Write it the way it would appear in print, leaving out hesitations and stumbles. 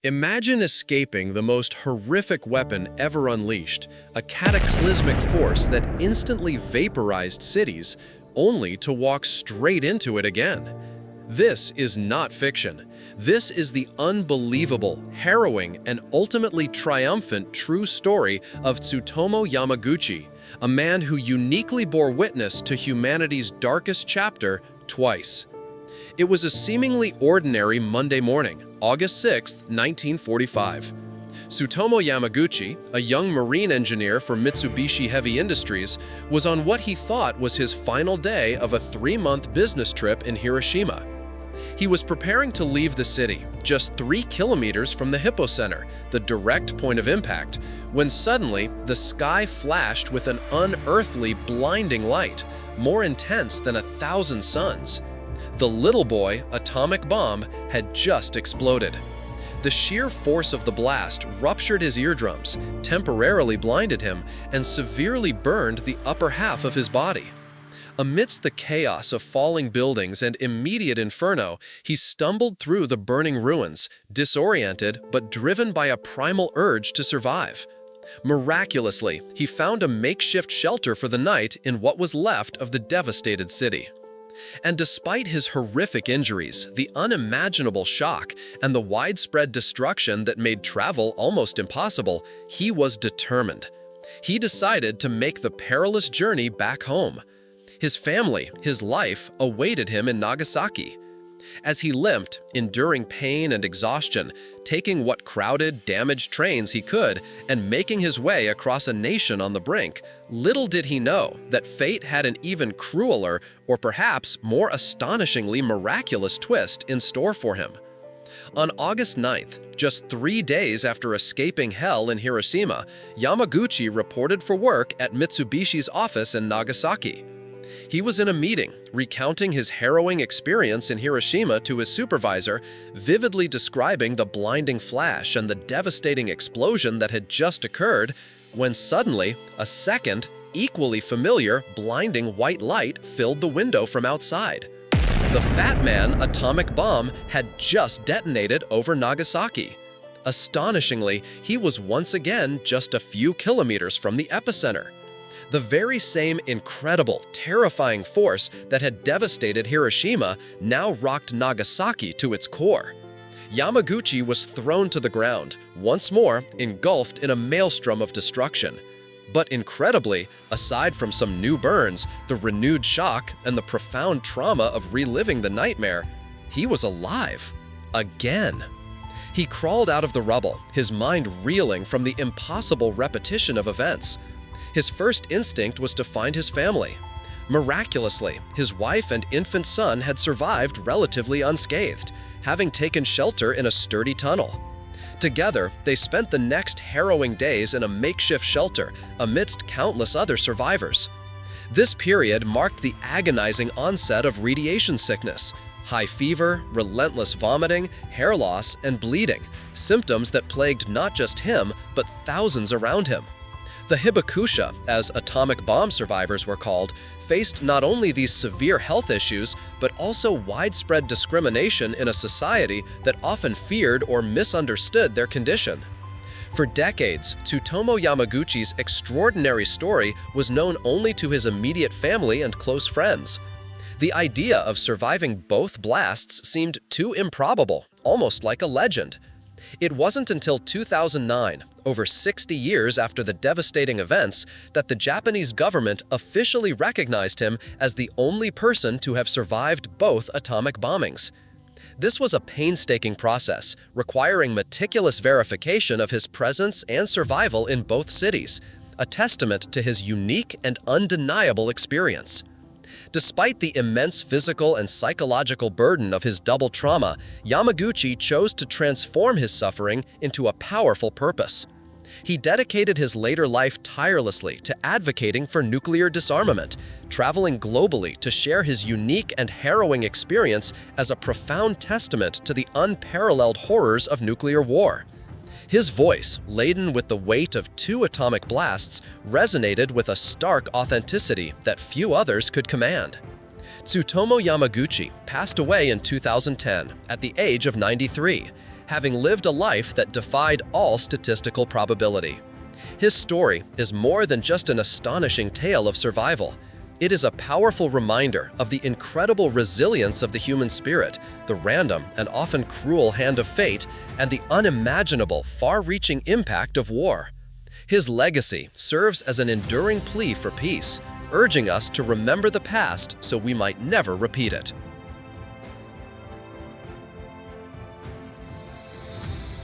Imagine escaping the most horrific weapon ever unleashed, a cataclysmic force that instantly vaporized cities, only to walk straight into it again. This is not fiction. This is the unbelievable, harrowing, and ultimately triumphant true story of Tsutomu Yamaguchi, a man who uniquely bore witness to humanity's darkest chapter twice. It was a seemingly ordinary Monday morning, August 6, 1945. Tsutomu Yamaguchi, a young marine engineer for Mitsubishi Heavy Industries, was on what he thought was his final day of a 3-month business trip in Hiroshima. He was preparing to leave the city, just 3 kilometers from the Hippocenter, the direct point of impact, when suddenly the sky flashed with an unearthly, blinding light, more intense than 1,000 suns. The little boy atomic bomb had just exploded. The sheer force of the blast ruptured his eardrums, temporarily blinded him, and severely burned the upper half of his body. Amidst the chaos of falling buildings and immediate inferno, he stumbled through the burning ruins, disoriented but driven by a primal urge to survive. Miraculously, he found a makeshift shelter for the night in what was left of the devastated city. And despite his horrific injuries, the unimaginable shock, and the widespread destruction that made travel almost impossible, he was determined. He decided to make the perilous journey back home. His family, his life, awaited him in Nagasaki. As he limped, enduring pain and exhaustion, taking what crowded, damaged trains he could, and making his way across a nation on the brink, little did he know that fate had an even crueler, or perhaps more astonishingly miraculous twist in store for him. On August 9th, just 3 days after escaping hell in Hiroshima, Yamaguchi reported for work at Mitsubishi's office in Nagasaki. He was in a meeting, recounting his harrowing experience in Hiroshima to his supervisor, vividly describing the blinding flash and the devastating explosion that had just occurred, when suddenly, a second, equally familiar, blinding white light filled the window from outside. The Fat Man atomic bomb had just detonated over Nagasaki. Astonishingly, he was once again just a few kilometers from the epicenter. The very same incredible, terrifying force that had devastated Hiroshima now rocked Nagasaki to its core. Yamaguchi was thrown to the ground, once more engulfed in a maelstrom of destruction. But incredibly, aside from some new burns, the renewed shock, and the profound trauma of reliving the nightmare, he was alive. Again. He crawled out of the rubble, his mind reeling from the impossible repetition of events. His first instinct was to find his family. Miraculously, his wife and infant son had survived relatively unscathed, having taken shelter in a sturdy tunnel. Together, they spent the next harrowing days in a makeshift shelter amidst countless other survivors. This period marked the agonizing onset of radiation sickness, high fever, relentless vomiting, hair loss, and bleeding, symptoms that plagued not just him, but thousands around him. The Hibakusha, as atomic bomb survivors were called, faced not only these severe health issues, but also widespread discrimination in a society that often feared or misunderstood their condition. For decades, Tsutomu Yamaguchi's extraordinary story was known only to his immediate family and close friends. The idea of surviving both blasts seemed too improbable, almost like a legend. It wasn't until 2009, over 60 years after the devastating events, that the Japanese government officially recognized him as the only person to have survived both atomic bombings. This was a painstaking process, requiring meticulous verification of his presence and survival in both cities, a testament to his unique and undeniable experience. Despite the immense physical and psychological burden of his double trauma, Yamaguchi chose to transform his suffering into a powerful purpose. He dedicated his later life tirelessly to advocating for nuclear disarmament, traveling globally to share his unique and harrowing experience as a profound testament to the unparalleled horrors of nuclear war. His voice, laden with the weight of 2 atomic blasts, resonated with a stark authenticity that few others could command. Tsutomu Yamaguchi passed away in 2010 at the age of 93. having lived a life that defied all statistical probability. His story is more than just an astonishing tale of survival. It is a powerful reminder of the incredible resilience of the human spirit, the random and often cruel hand of fate, and the unimaginable, far-reaching impact of war. His legacy serves as an enduring plea for peace, urging us to remember the past so we might never repeat it.